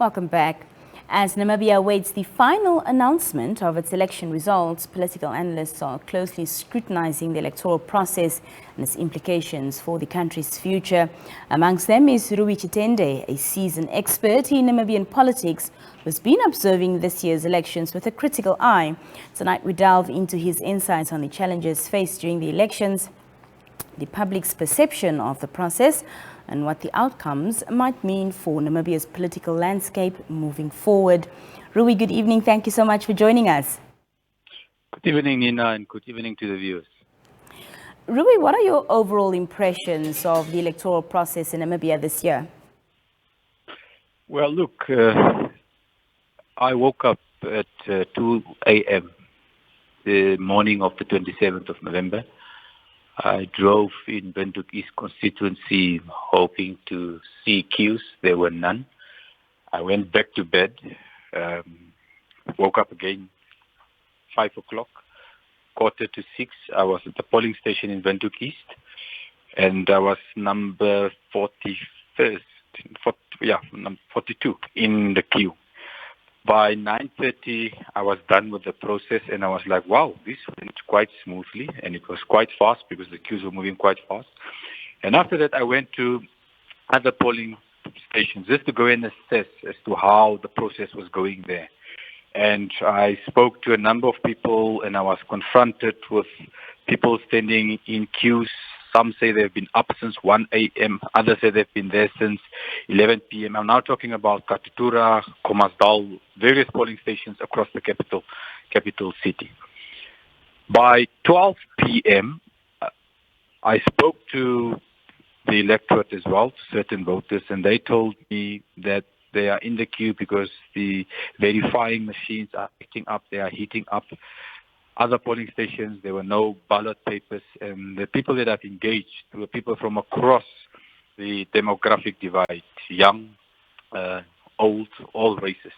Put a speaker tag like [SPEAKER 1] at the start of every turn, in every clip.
[SPEAKER 1] Welcome back. As Namibia awaits the final announcement of its election results, political analysts are closely scrutinizing the electoral process and its implications for the country's future. Amongst them is Rui Tyitende, a seasoned expert in Namibian politics who's been observing this year's elections with a critical eye. Tonight we delve into his insights on the challenges faced during the elections, the public's perception of the process, and what the outcomes might mean for Namibia's political landscape moving forward. Rui, good evening. Thank you so much for joining us.
[SPEAKER 2] Good evening, Nina, and good evening to the viewers.
[SPEAKER 1] Rui, what are your overall impressions of the electoral process in Namibia this year?
[SPEAKER 2] Well, look, I woke up at 2 a.m. the morning of the 27th of November. I drove in Windhoek East constituency hoping to see queues. There were none. I went back to bed, woke up again 5 o'clock, 5:45. I was at the polling station in Windhoek East, and I was number 41st, 42 in the queue. By 9:30, I was done with the process, and I was like, wow, this went quite smoothly, and it was quite fast because the queues were moving quite fast. And after that, I went to other polling stations just to go and assess as to how the process was going there. And I spoke to a number of people, and I was confronted with people standing in queues. Some say they've been up since 1 a.m. Others say they've been there since 11 p.m. I'm now talking about Katutura, Khomasdal, various polling stations across the capital city. By 12 p.m., I spoke to the electorate as well, certain voters, and they told me that they are in the queue because the verifying machines are acting up, they are heating up. Other polling stations, there were no ballot papers, and the people that I've engaged were people from across the demographic divide, young, old, all races.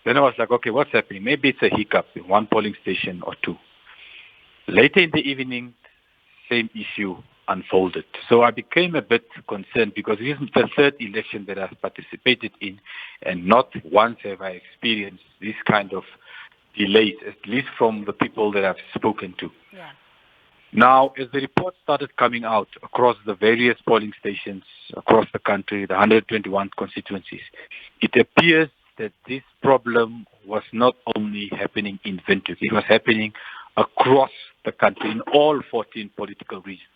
[SPEAKER 2] Then I was like, okay, what's happening? Maybe it's a hiccup in one polling station or two. Later in the evening, same issue unfolded. So I became a bit concerned because this is the third election that I've participated in, and not once have I experienced this kind of delays, at least from the people that I've spoken to.
[SPEAKER 1] Yeah.
[SPEAKER 2] Now, as the reports started coming out across the various polling stations across the country, the 121 constituencies, it appears that this problem was not only happening in Windhoek, it was happening across the country in all 14 political regions.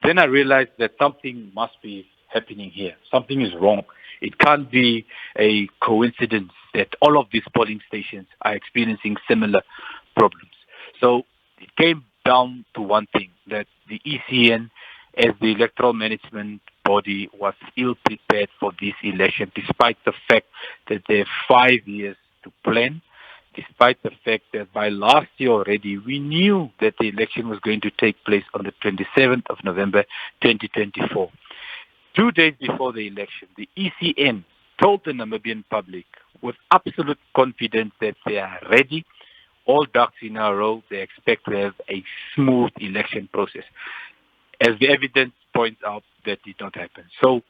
[SPEAKER 2] Then I realized that something must be happening here. Something is wrong. It can't be a coincidence that all of these polling stations are experiencing similar problems. So it came down to one thing, that the ECN, as the electoral management body, was ill-prepared for this election, despite the fact that they have 5 years to plan, despite the fact that by last year already, we knew that the election was going to take place on the 27th of November, 2024. 2 days before the election, the ECN told the Namibian public with absolute confidence that they are ready, all ducks in a row, they expect to have a smooth election process. As the evidence points out, that did not happen. So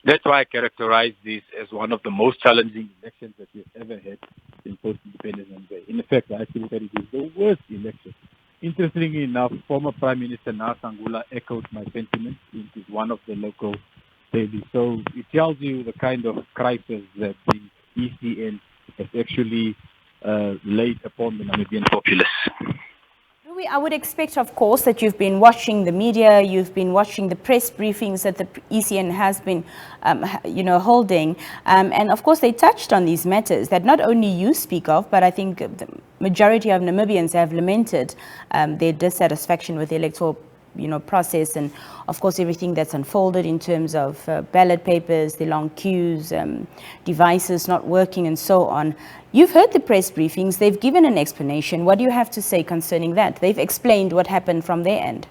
[SPEAKER 2] that's why I characterize this as one of the most challenging elections that we've ever had in post-independence Namibia. In fact, I think that it is the worst election. Interestingly enough, former Prime Minister Nasangula echoed my sentiment. It is one of the local daily. So it tells you the kind of crisis that the ECN has actually laid upon the Namibian populace.
[SPEAKER 1] Rui, I would expect, of course, that you've been watching the media, you've been watching the press briefings that the ECN has been, holding. And of course, they touched on these matters that not only you speak of, but I think the majority of Namibians have lamented their dissatisfaction with the electoral process, and of course everything that's unfolded in terms of ballot papers, the long queues, devices not working, and so on. You've heard the press briefings. They've given an explanation. What do you have to say concerning that? They've explained what happened from their end.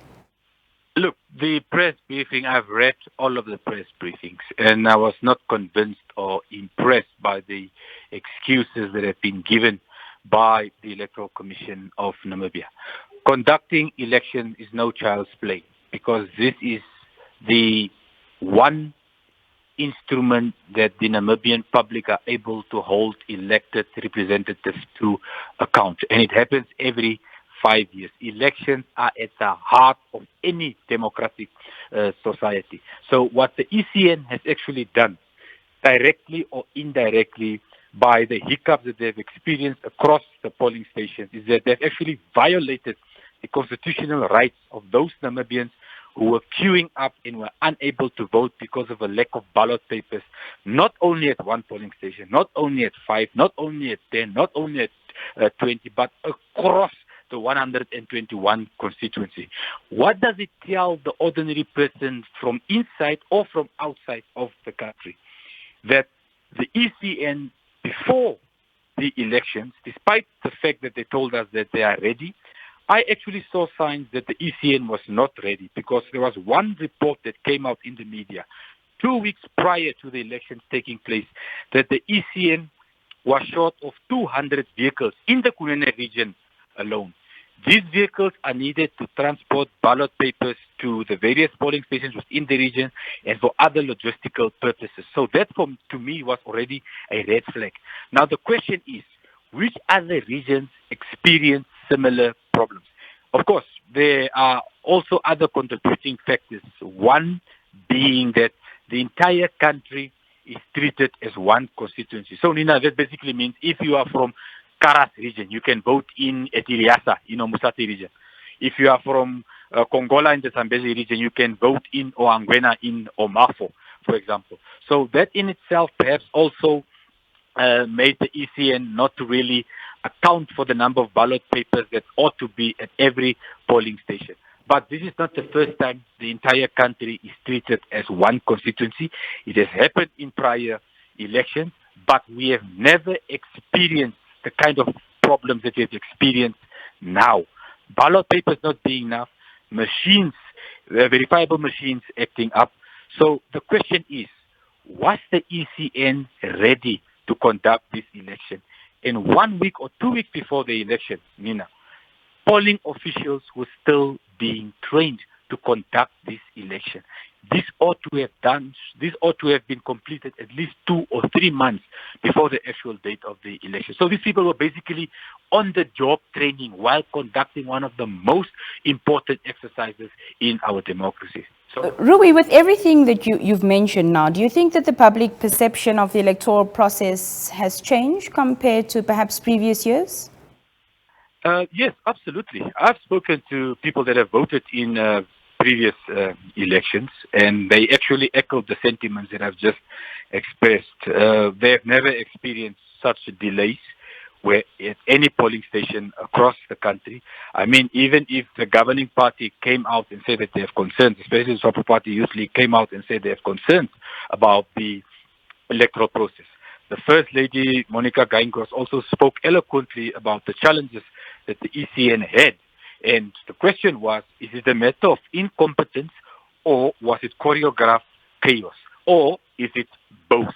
[SPEAKER 2] Look, the press briefing, I've read all of the press briefings, and I was not convinced or impressed by the excuses that have been given by the Electoral Commission of Namibia. Conducting election is no child's play, because this is the one instrument that the Namibian public are able to hold elected representatives to account. And it happens every 5 years. Elections are at the heart of any democratic society. So what the ECN has actually done, directly or indirectly, by the hiccups that they've experienced across the polling stations, is that they've actually violated the constitutional rights of those Namibians who were queuing up and were unable to vote because of a lack of ballot papers, not only at one polling station, not only at 5, not only at 10, not only at 20, but across the 121 constituency. What does it tell the ordinary person from inside or from outside of the country? That the ECN, before the elections, despite the fact that they told us that they are ready, I actually saw signs that the ECN was not ready, because there was one report that came out in the media 2 weeks prior to the elections taking place that the ECN was short of 200 vehicles in the Kunene region alone. These vehicles are needed to transport ballot papers to the various polling stations within the region and for other logistical purposes. So that, to me, was already a red flag. Now the question is, which other regions experience similar problems? Of course, there are also other contributing factors. One being that the entire country is treated as one constituency. So, Nina, that basically means if you are from Karas region, you can vote in Etiliasa, Musati region. If you are from Kongola in the Zambezi region, you can vote in Oangwena in Omafo, for example. So that in itself perhaps also made the ECN not to really account for the number of ballot papers that ought to be at every polling station. But this is not the first time the entire country is treated as one constituency. It has happened in prior elections, but we have never experienced the kind of problems that we have experienced now. Ballot papers not being enough, machines, verifiable machines acting up. So the question is, was the ECN ready to conduct this election? And 1 week or 2 weeks before the election, Nina, polling officials were still being trained to conduct this election. This ought to have been completed at least 2 or 3 months before the actual date of the election. So these people were basically on the job training while conducting one of the most important exercises in our democracy. So,
[SPEAKER 1] Rui, with everything that you've mentioned now, do you think that the public perception of the electoral process has changed compared to perhaps previous years?
[SPEAKER 2] Yes, absolutely. I've spoken to people that have voted in previous elections, and they actually echoed the sentiments that I've just expressed. They have never experienced such delays where at any polling station across the country. I mean, even if the governing party came out and said that they have concerns, especially the Support Party usually came out and said they have concerns about the electoral process. The First Lady, Monica Gainkos, also spoke eloquently about the challenges that the ECN had. And the question was, is it a matter of incompetence, or was it choreographed chaos, or is it both?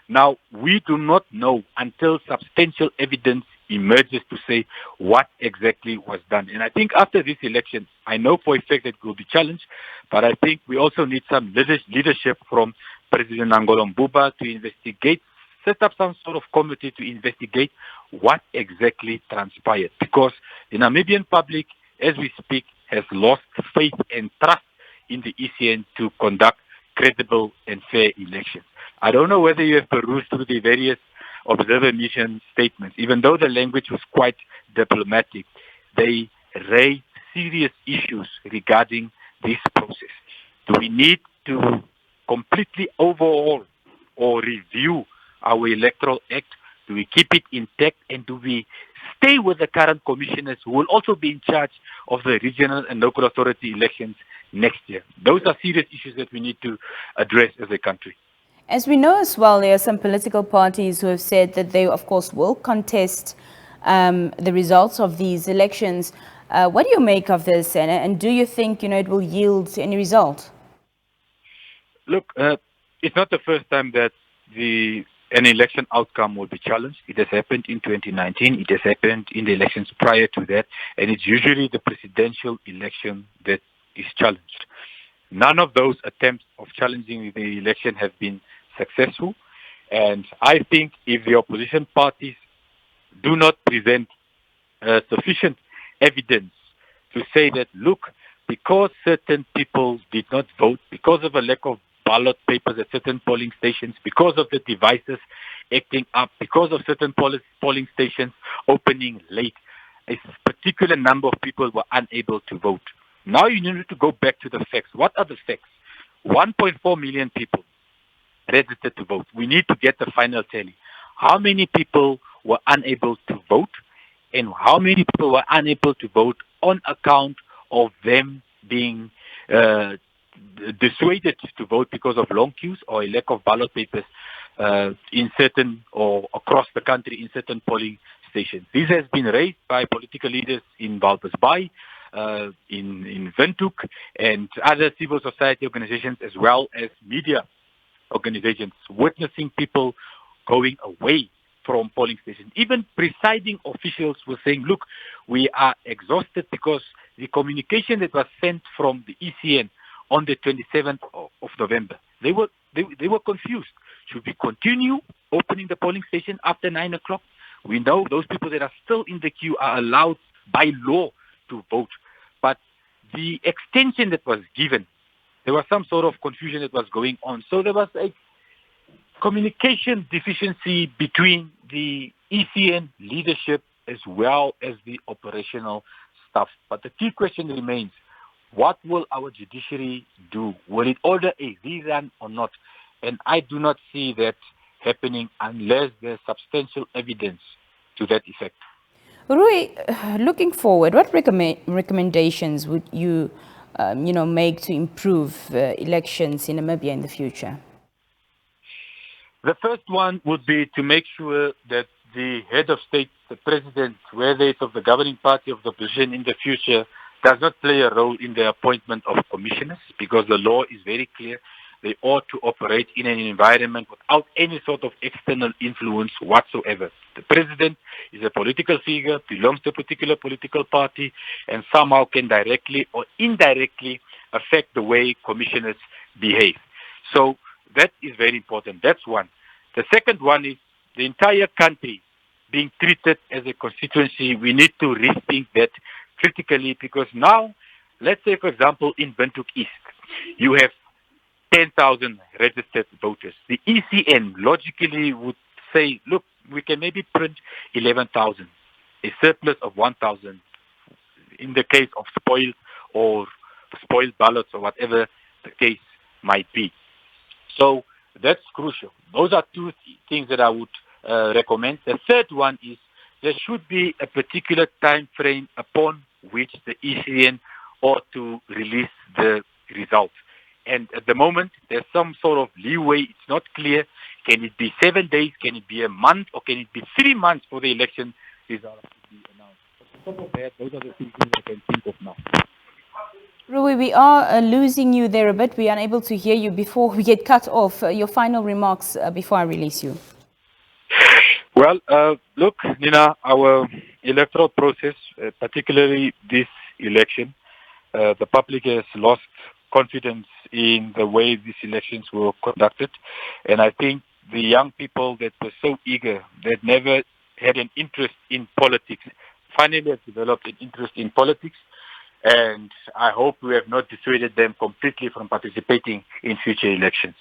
[SPEAKER 2] Now, we do not know until substantial evidence emerges to say what exactly was done. And I think after this election, I know for a fact that it will be challenged, but I think we also need some leadership from President Angolo Mbuba to investigate, set up some sort of committee to investigate what exactly transpired. Because the Namibian public, as we speak, has lost faith and trust in the ECN to conduct credible and fair elections. I don't know whether you have perused through the various observer mission statements. Even though the language was quite diplomatic, they raised serious issues regarding this process. Do we need to completely overhaul or review our electoral act? Do we keep it intact, and do we stay with the current commissioners who will also be in charge of the regional and local authority elections next year? Those are serious issues that we need to address as a country.
[SPEAKER 1] As we know as well, there are some political parties who have said that they, of course, will contest the results of these elections. What do you make of this, and do you think it will yield any result?
[SPEAKER 2] Look, it's not the first time that an election outcome will be challenged. It has happened in 2019. It has happened in the elections prior to that, and it's usually the presidential election that is challenged. None of those attempts of challenging the election have been successful. And I think if the opposition parties do not present sufficient evidence to say that, look, because certain people did not vote, because of a lack of ballot papers at certain polling stations, because of the devices acting up, because of certain polling stations opening late, a particular number of people were unable to vote. Now you need to go back to the facts. What are the facts? 1.4 million people registered to vote. We need to get the final tally. How many people were unable to vote, and how many people were unable to vote on account of them being dissuaded to vote because of long queues or a lack of ballot papers in certain or across the country in certain polling stations. This has been raised by political leaders in Walvis Bay, in Windhoek, and other civil society organizations, as well as media organizations, witnessing people going away from polling stations. Even presiding officials were saying, look, we are exhausted because the communication that was sent from the ECN on the 27th of November, they were confused. Should we continue opening the polling station after 9 o'clock? We know those people that are still in the queue are allowed by law to vote. But the extension that was given, there was some sort of confusion that was going on. So there was a communication deficiency between the ECN leadership as well as the operational staff. But the key question remains, what will our judiciary do? Will it order a rerun or not? And I do not see that happening unless there's substantial evidence to that effect.
[SPEAKER 1] Rui, looking forward, what recommendations would you, make to improve elections in Namibia in the future?
[SPEAKER 2] The first one would be to make sure that the head of state, the president, whether it's of the governing party of the opposition in the future, does not play a role in the appointment of commissioners, because the law is very clear. They ought to operate in an environment without any sort of external influence whatsoever. The president is a political figure, belongs to a particular political party, and somehow can directly or indirectly affect the way commissioners behave. So that is very important. That's one. The second one is the entire country being treated as a constituency. We need to rethink that critically, because now, let's say, for example, in Windhoek East, you have 10,000 registered voters. The ECN logically would say, look, we can maybe print 11,000, a surplus of 1,000 in the case of spoiled ballots or whatever the case might be. So that's crucial. Those are two things that I would recommend. The third one is there should be a particular time frame upon which the ECN ought to release the results. And at the moment, there's some sort of leeway. It's not clear. Can it be 7 days? Can it be a month? Or can it be 3 months for the election results to be announced? But on top of that, those are the things I can think of now.
[SPEAKER 1] Rui, we are losing you there a bit. We are unable to hear you before we get cut off. Your final remarks before I release you.
[SPEAKER 2] Well, look, Nina, our electoral process, particularly this election, the public has lost confidence in the way these elections were conducted. And I think the young people that were so eager, that never had an interest in politics, finally have developed an interest in politics. And I hope we have not dissuaded them completely from participating in future elections.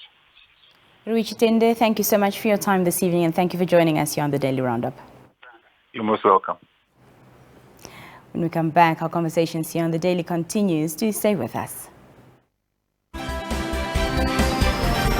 [SPEAKER 1] Rui Tyitende, thank you so much for your time this evening, and thank you for joining us here on the Daily Roundup.
[SPEAKER 2] You're most welcome.
[SPEAKER 1] When we come back, our conversations here on the Daily continues. Do stay with us.